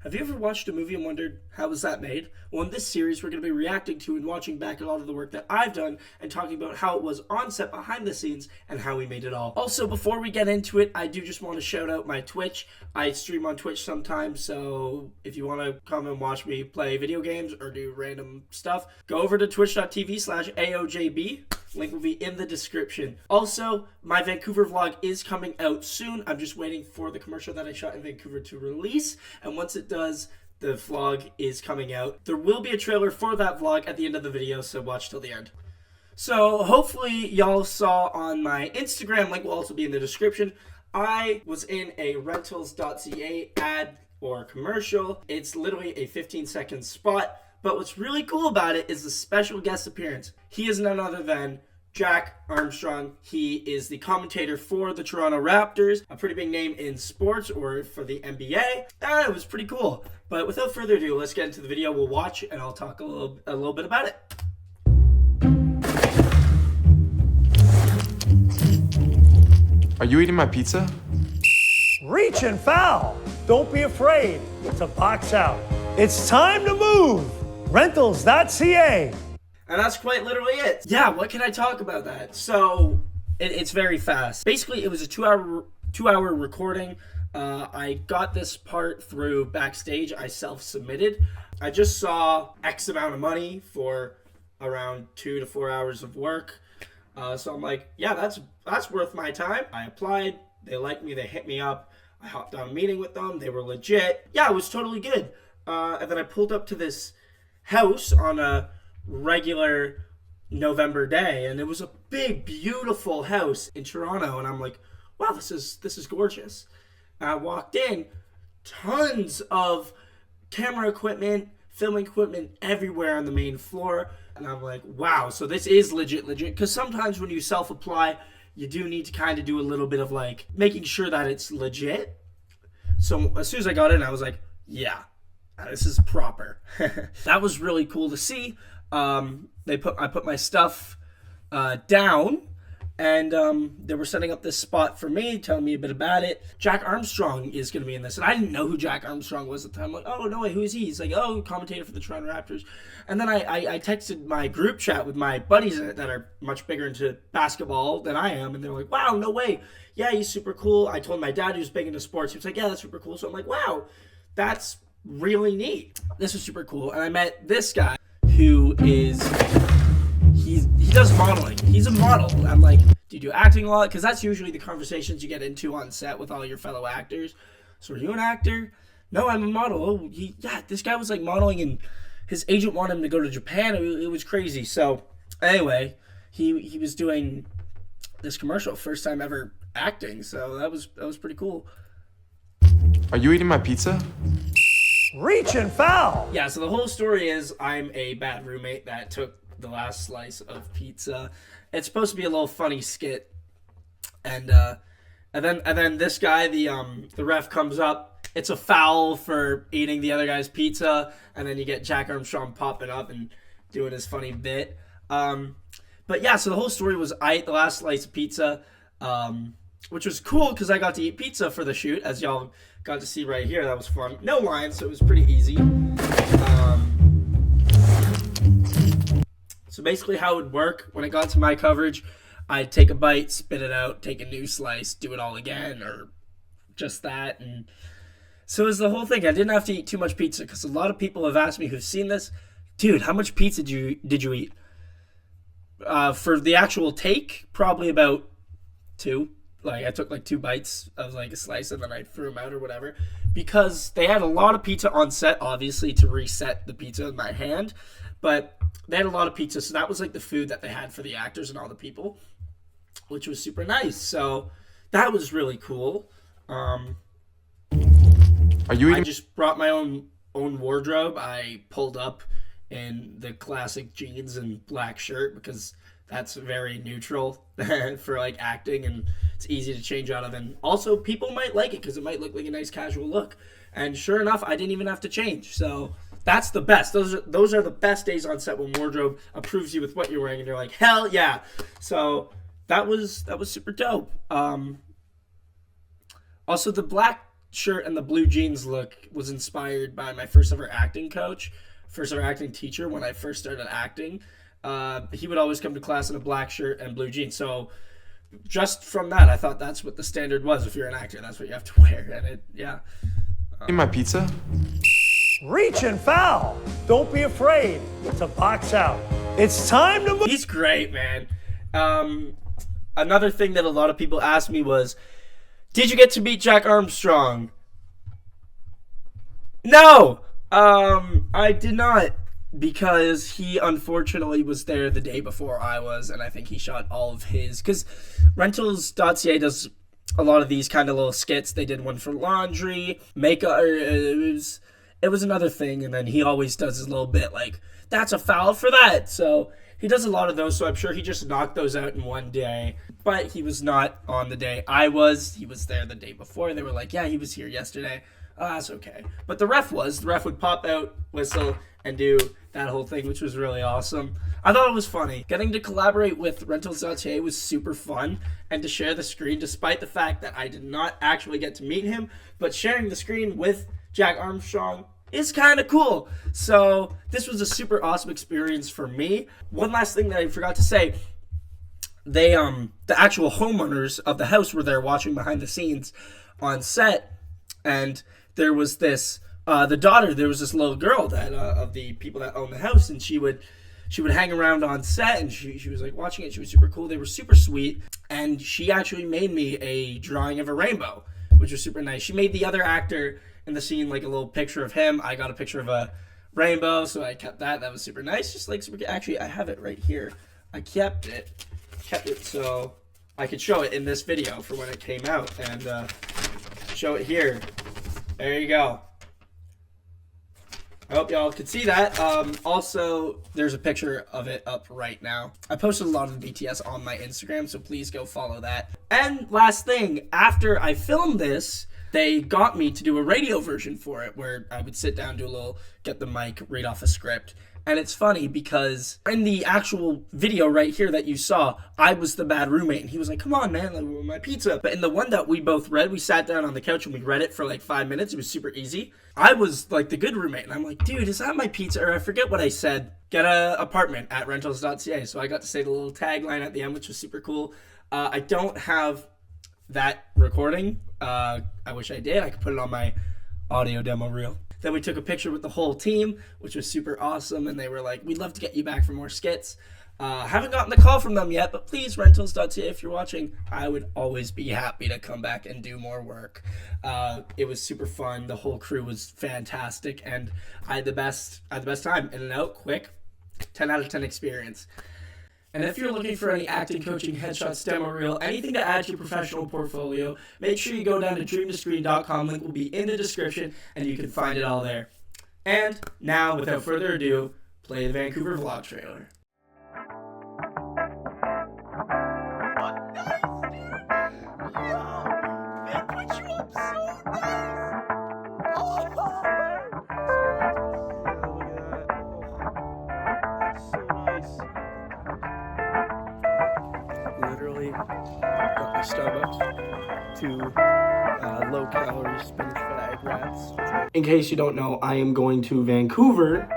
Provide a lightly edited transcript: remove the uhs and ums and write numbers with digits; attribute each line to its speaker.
Speaker 1: Have you ever watched a movie and wondered, how was that made? Well, in this series, we're going to be reacting to and watching back a lot of the work that I've done and talking about how it was on set behind the scenes and how we made it all. Also, before we get into it, I do just want to shout out my Twitch. I stream on Twitch sometimes, so if you want to come and watch me play video games or do random stuff, go over to twitch.tv/AOJB. Link will be in the description. Also, my Vancouver vlog is coming out soon. I'm just waiting for the commercial that I shot in Vancouver to release. And once it does, the vlog is coming out. There will be a trailer for that vlog at the end of the video, so watch till the end. So hopefully y'all saw on my Instagram, link will also be in the description, I was in a Rentals.ca ad or commercial. It's literally a 15-second spot. But what's really cool about it is the special guest appearance. He is none other than Jack Armstrong. He is the commentator for the Toronto Raptors, a pretty big name in sports or for the NBA. It was pretty cool. But without further ado, let's get into the video. We'll watch and I'll talk a little bit about it.
Speaker 2: Are you eating my pizza?
Speaker 3: Reach and foul. Don't be afraid to box out. It's time to move. Rentals.ca.
Speaker 1: And that's quite literally it. Yeah, what can I talk about that? So, it's very fast. Basically, it was a two-hour recording. I got this part through Backstage. I self-submitted. I just saw X amount of money for around 2 to 4 hours of work. So I'm like, yeah, that's worth my time. I applied. They liked me. They hit me up. I hopped on a meeting with them. They were legit. Yeah, it was totally good. And then I pulled up to this house on a regular November day, and it was a big, beautiful house in Toronto. And I'm like, wow, this is gorgeous. And I walked in, tons of camera equipment, filming equipment everywhere on the main floor. And I'm like, wow, so this is legit. Because sometimes when you self-apply, you do need to kind of do a little bit of like making sure that it's legit. So as soon as I got in, I was like, yeah, this is proper. That was really cool to see. I put my stuff down, and they were setting up this spot for me, telling me a bit about it. Jack Armstrong is going to be in this, and I didn't know who Jack Armstrong was at the time. I'm like, oh, no way, who is he? He's like, oh, commentator for the Toronto Raptors. And then I texted my group chat with my buddies in it that are much bigger into basketball than I am, and they're like, wow, no way. Yeah, he's super cool. I told my dad who's big into sports. He was like, yeah, that's super cool. So I'm like, wow, that's really neat. This was super cool. And I met this guy who is, he does modeling. He's a model. I'm like, do you do acting a lot? Because that's usually the conversations you get into on set with all your fellow actors. So are you an actor? No, I'm a model. Oh, yeah, this guy was like modeling, and his agent wanted him to go to Japan. It was crazy. So anyway, he was doing this commercial, first time ever acting. So that was pretty cool.
Speaker 2: Are you eating my pizza?
Speaker 3: Reach and foul.
Speaker 1: Yeah, so the whole story is I'm a bad roommate that took the last slice of pizza. It's supposed to be a little funny skit, and then this guy, the ref comes up. It's a foul for eating the other guy's pizza, and then you get Jack Armstrong popping up and doing his funny bit. But yeah, so the whole story was I ate the last slice of pizza, which was cool because I got to eat pizza for the shoot, as y'all got to see right here. That was fun. No lines, so it was pretty easy. So basically how it would work, when it got to my coverage, I'd take a bite, spit it out, take a new slice, do it all again, or just that. And so it was the whole thing. I didn't have to eat too much pizza because a lot of people have asked me who've seen this, dude, how much pizza did you eat? For the actual take, probably about 2. Like, I took like 2 bites of like a slice, and then I threw them out or whatever, because they had a lot of pizza on set, obviously, to reset the pizza in my hand. But they had a lot of pizza, so that was like the food that they had for the actors and all the people, which was super nice. So that was really cool.
Speaker 2: Are you eating?
Speaker 1: I just brought my own wardrobe. I pulled up in the classic jeans and black shirt because that's very neutral for like acting, and it's easy to change out of. And also, people might like it because it might look like a nice casual look. And sure enough, I didn't even have to change. So that's the best. Those are the best days on set, when wardrobe approves you with what you're wearing, and you're like, hell yeah. So that was super dope. Also, the black shirt and the blue jeans look was inspired by my first ever acting teacher when I first started acting. He would always come to class in a black shirt and blue jeans. So just from that, I thought that's what the standard was. If you're an actor, that's what you have to wear. And
Speaker 2: Eating my pizza?
Speaker 3: Reach and foul. Don't be afraid to box out. It's time to move.
Speaker 1: He's great, man. Another thing that a lot of people asked me was, did you get to meet Jack Armstrong? No, I did not, because he unfortunately was there the day before I was, and I think he shot all of his, because Rentals.ca does a lot of these kind of little skits. They did one for laundry, makeup, it was another thing, and then he always does his little bit like, that's a foul for that. So he does a lot of those, so I'm sure he just knocked those out in one day. But he was not on the day I was. He was there the day before. They were like, yeah, he was here yesterday. Oh, that's okay. But the ref would pop out, whistle, and do that whole thing, which was really awesome. I thought it was funny. Getting to collaborate with Rentals.ca was super fun, and to share the screen, despite the fact that I did not actually get to meet him, but sharing the screen with Jack Armstrong is kind of cool. So this was a super awesome experience for me. One last thing that I forgot to say, they the actual homeowners of the house were there watching behind the scenes on set, and there was this there was this little girl that of the people that own the house, and she would hang around on set, and she was like watching it. She was super cool. They were super sweet, and she actually made me a drawing of a rainbow, which was super nice. She made the other actor in the scene like a little picture of him. I got a picture of a rainbow, so I kept that. That was super nice. Just like super. Actually, I have it right here. I kept it so I could show it in this video for when it came out, and show it here. There you go. I hope y'all could see that. Also, there's a picture of it up right now. I posted a lot of the BTS on my Instagram, so please go follow that. And last thing, after I filmed this, they got me to do a radio version for it, where I would sit down, get the mic, read off a script. And it's funny because in the actual video right here that you saw, I was the bad roommate. And he was like, come on, man, like, my pizza. But in the one that we both read, we sat down on the couch and we read it for like 5 minutes. It was super easy. I was like the good roommate. And I'm like, dude, is that my pizza? Or I forget what I said. Get an apartment at Rentals.ca. So I got to say the little tagline at the end, which was super cool. I don't have that recording. I wish I did. I could put it on my audio demo reel. Then we took a picture with the whole team, which was super awesome, and they were like, we'd love to get you back for more skits. Haven't gotten the call from them yet, but please, Rentals.ca, if you're watching, I would always be happy to come back and do more work. It was super fun. The whole crew was fantastic, and I had the best time. In and out, quick, 10 out of 10 experience. And if you're looking for any acting, coaching, headshots, demo reel, anything to add to your professional portfolio, make sure you go down to dreamtoscreen.com. Link will be in the description, and you can find it all there. And now, without further ado, play the Vancouver vlog trailer. Literally got my Starbucks, 2 low-calorie spinach flag wraps. In case you don't know, I am going to Vancouver